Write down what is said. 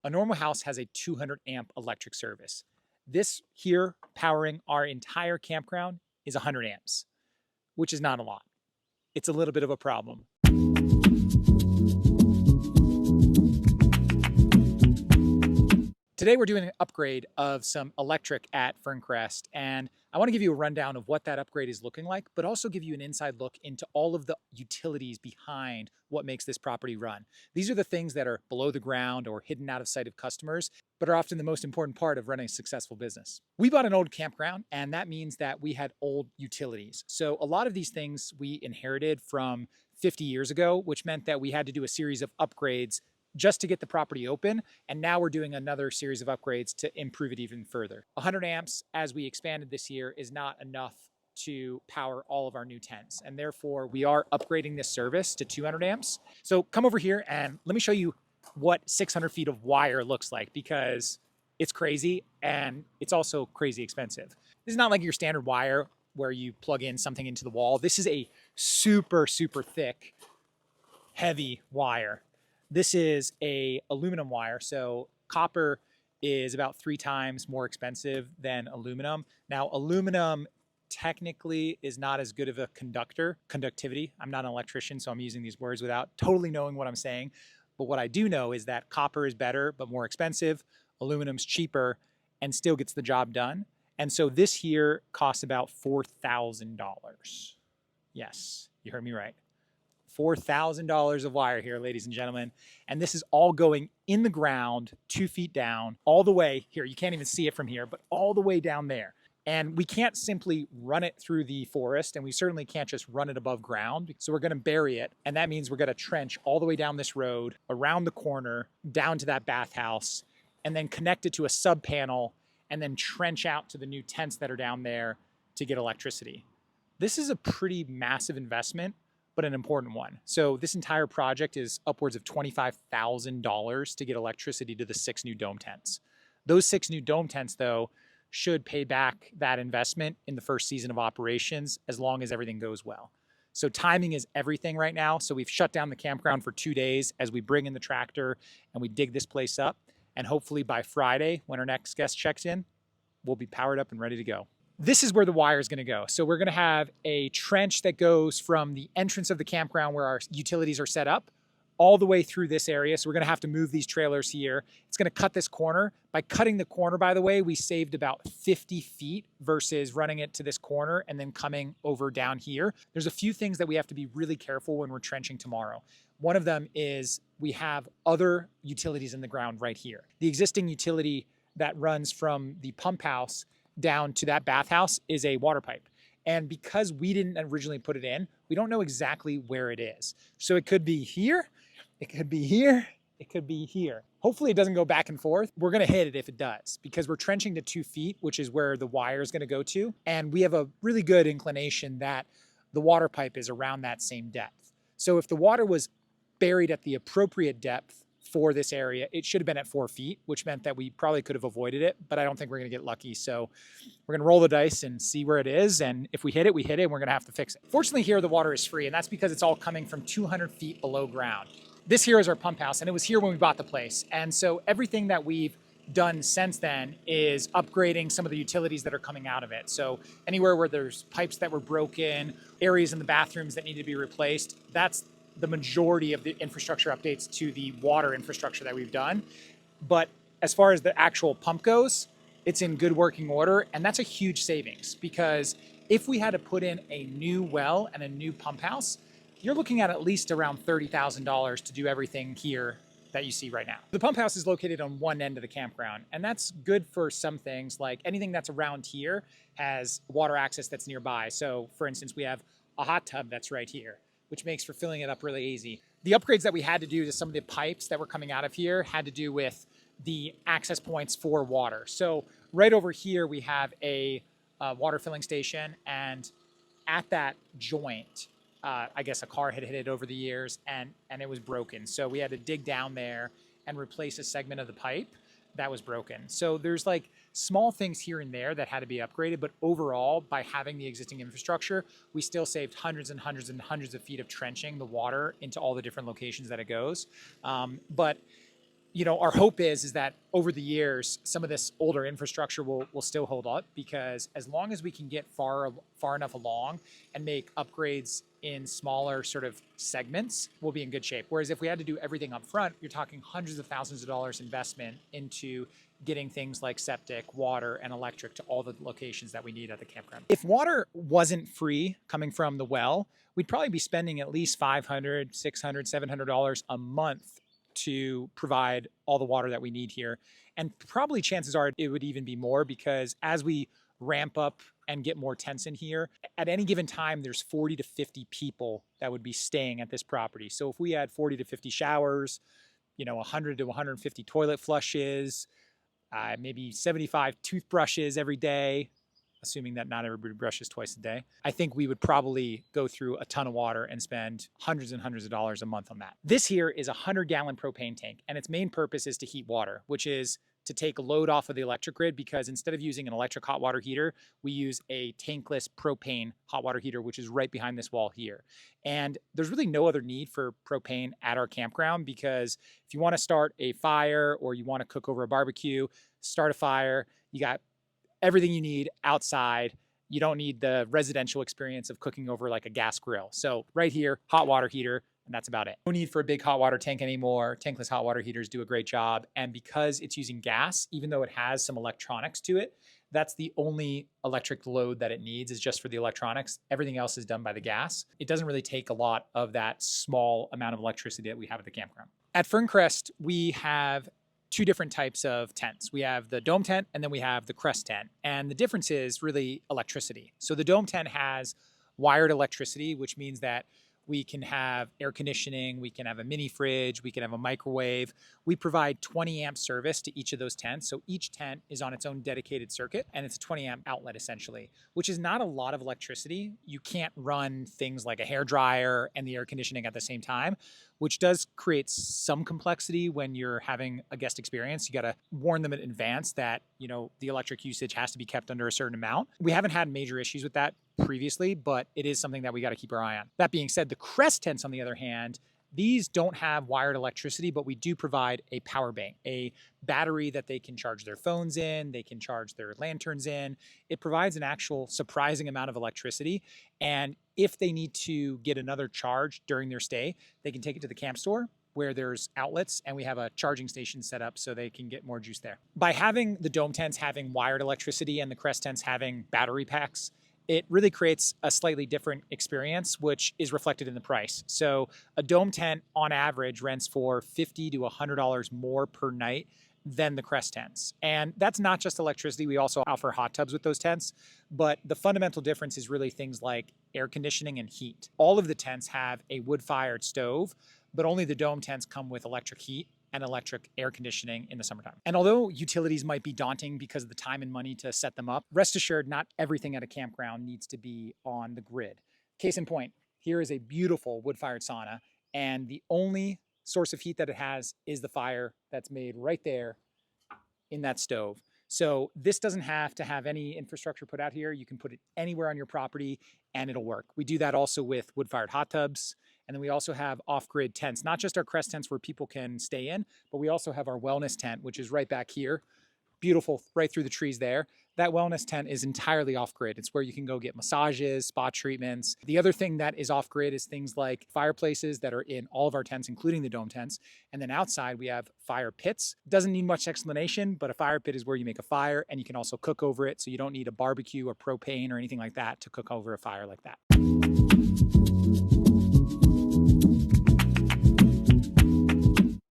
A normal house has a 200 amp electric service. This here powering our entire campground is 100 amps, which is not a lot. It's a little bit of a problem. Today we're doing an upgrade of some electric at Ferncrest, and I want to give you a rundown of what that upgrade is looking like, but also give you an inside look into all of the utilities behind what makes this property run. These are the things that are below the ground or hidden out of sight of customers, but are often the most important part of running a successful business. We bought an old campground, and that means that we had old utilities. So a lot of these things we inherited from 50 years ago, which meant that we had to do a series of upgrades just to get the property open. And now we're doing another series of upgrades to improve it even further. 100 amps, as we expanded this year, is not enough to power all of our new tents. And therefore we are upgrading this service to 200 amps. So come over here and let me show you what 600 feet of wire looks like, because it's crazy and it's also crazy expensive. This is not like your standard wire where you plug in something into the wall. This is a super, super thick, heavy wire. This is a aluminum wire, so copper is about 3 times more expensive than aluminum. Now, aluminum technically is not as good of a conductivity. I'm not an electrician, so I'm using these words without totally knowing what I'm saying. But what I do know is that copper is better, but more expensive. Aluminum's cheaper and still gets the job done. And so this here costs about $4,000. Yes, you heard me right. $4,000 of wire here, ladies and gentlemen. And this is all going in the ground, 2 feet down, all the way here. You can't even see it from here, but all the way down there. And we can't simply run it through the forest, and we certainly can't just run it above ground. So we're gonna bury it. And that means we're gonna trench all the way down this road, around the corner, down to that bathhouse, and then connect it to a sub panel, and then trench out to the new tents that are down there to get electricity. This is a pretty massive investment, but an important one. So this entire project is upwards of $25,000 to get electricity to the 6 new dome tents. Those 6 new dome tents, though, should pay back that investment in the first season of operations, as long as everything goes well. So timing is everything right now. So we've shut down the campground for 2 days as we bring in the tractor and we dig this place up. And hopefully by Friday, when our next guest checks in, we'll be powered up and ready to go. This is where the wire is going to go. So we're going to have a trench that goes from the entrance of the campground where our utilities are set up all the way through this area. So we're going to have to move these trailers here. It's going to cut this corner. By cutting the corner, by the way, we saved about 50 feet versus running it to this corner and then coming over down here. There's a few things that we have to be really careful when we're trenching tomorrow. One of them is we have other utilities in the ground right here. The existing utility that runs from the pump house down to that bathhouse is a water pipe. And because we didn't originally put it in, we don't know exactly where it is. So it could be here, it could be here, it could be here. Hopefully it doesn't go back and forth. We're gonna hit it if it does, because we're trenching to 2 feet, which is where the wire is gonna go to. And we have a really good inclination that the water pipe is around that same depth. So if the water was buried at the appropriate depth for this area, it should have been at 4 feet, which meant that we probably could have avoided it, but I don't think we're gonna get lucky. So we're gonna roll the dice and see where it is. And if we hit it, we hit it, and we're gonna have to fix it. Fortunately here, the water is free, and that's because it's all coming from 200 feet below ground. This here is our pump house, and it was here when we bought the place. And so everything that we've done since then is upgrading some of the utilities that are coming out of it. So anywhere where there's pipes that were broken, areas in the bathrooms that need to be replaced, that's the majority of the infrastructure updates to the water infrastructure that we've done. But as far as the actual pump goes, it's in good working order. And that's a huge savings, because if we had to put in a new well and a new pump house, you're looking at least around $30,000 to do everything here that you see right now. The pump house is located on one end of the campground, and that's good for some things. Like anything that's around here has water access that's nearby. So for instance, we have a hot tub that's right here, which makes for filling it up really easy. The upgrades that we had to do to some of the pipes that were coming out of here had to do with the access points for water. So right over here, we have a water filling station, and at that joint, I guess a car had hit it over the years and it was broken. So we had to dig down there and replace a segment of the pipe that was broken. So there's like small things here and there that had to be upgraded, but overall, by having the existing infrastructure, we still saved hundreds and hundreds and hundreds of feet of trenching the water into all the different locations that it goes. But Our hope is that over the years, some of this older infrastructure will still hold up, because as long as we can get far enough along and make upgrades in smaller sort of segments, we'll be in good shape. Whereas if we had to do everything up front, you're talking hundreds of thousands of dollars investment into getting things like septic, water, and electric to all the locations that we need at the campground. If water wasn't free coming from the well, we'd probably be spending at least $500, $600, $700 a month to provide all the water that we need here. And probably chances are it would even be more, because as we ramp up and get more tents in here, at any given time, there's 40 to 50 people that would be staying at this property. So if we had 40 to 50 showers, 100 to 150 toilet flushes, maybe 75 toothbrushes every day, assuming that not everybody brushes twice a day, I think we would probably go through a ton of water and spend hundreds and hundreds of dollars a month on that. This here is a 100-gallon propane tank, and its main purpose is to heat water, which is to take a load off of the electric grid, because instead of using an electric hot water heater, we use a tankless propane hot water heater, which is right behind this wall here. And there's really no other need for propane at our campground, because if you want to start a fire or you want to cook over a barbecue, start a fire, you got everything you need outside. You don't need the residential experience of cooking over like a gas grill. So right here, hot water heater, and that's about it. No need for a big hot water tank anymore. Tankless hot water heaters do a great job. And because it's using gas, even though it has some electronics to it, that's the only electric load that it needs, is just for the electronics. Everything else is done by the gas. It doesn't really take a lot of that small amount of electricity that we have at the campground. At Ferncrest, we have two different types of tents. We have the dome tent, and then we have the crest tent. And the difference is really electricity. So the dome tent has wired electricity, which means that we can have air conditioning, we can have a mini fridge, we can have a microwave. We provide 20 amp service to each of those tents. So each tent is on its own dedicated circuit, and it's a 20 amp outlet essentially, which is not a lot of electricity. You can't run things like a hair dryer and the air conditioning at the same time, which does create some complexity when you're having a guest experience. You got to warn them in advance that, the electric usage has to be kept under a certain amount. We haven't had major issues with that previously, but it is something that we got to keep our eye on. That being said, the crest tents, on the other hand, these don't have wired electricity, but we do provide a power bank, a battery that they can charge their phones in, they can charge their lanterns in. It provides an actual surprising amount of electricity. And if they need to get another charge during their stay, they can take it to the camp store where there's outlets, and we have a charging station set up so they can get more juice there. By having the dome tents having wired electricity and the crest tents having battery packs, it really creates a slightly different experience, which is reflected in the price. So a dome tent on average rents for $50 to $100 more per night than the crest tents. And that's not just electricity. We also offer hot tubs with those tents. But the fundamental difference is really things like air conditioning and heat. All of the tents have a wood-fired stove, but only the dome tents come with electric heat and electric air conditioning in the summertime. And although utilities might be daunting because of the time and money to set them up, rest assured, not everything at a campground needs to be on the grid. Case in point, here is a beautiful wood-fired sauna, and the only source of heat that it has is the fire that's made right there in that stove. So this doesn't have to have any infrastructure put out here. You can put it anywhere on your property and it'll work. We do that also with wood-fired hot tubs. And then we also have off-grid tents, not just our crest tents where people can stay in, but we also have our wellness tent, which is right back here. Beautiful, right through the trees there. That wellness tent is entirely off-grid. It's where you can go get massages, spa treatments. The other thing that is off-grid is things like fireplaces that are in all of our tents, including the dome tents. And then outside we have fire pits. Doesn't need much explanation, but a fire pit is where you make a fire and you can also cook over it. So you don't need a barbecue or propane or anything like that to cook over a fire like that.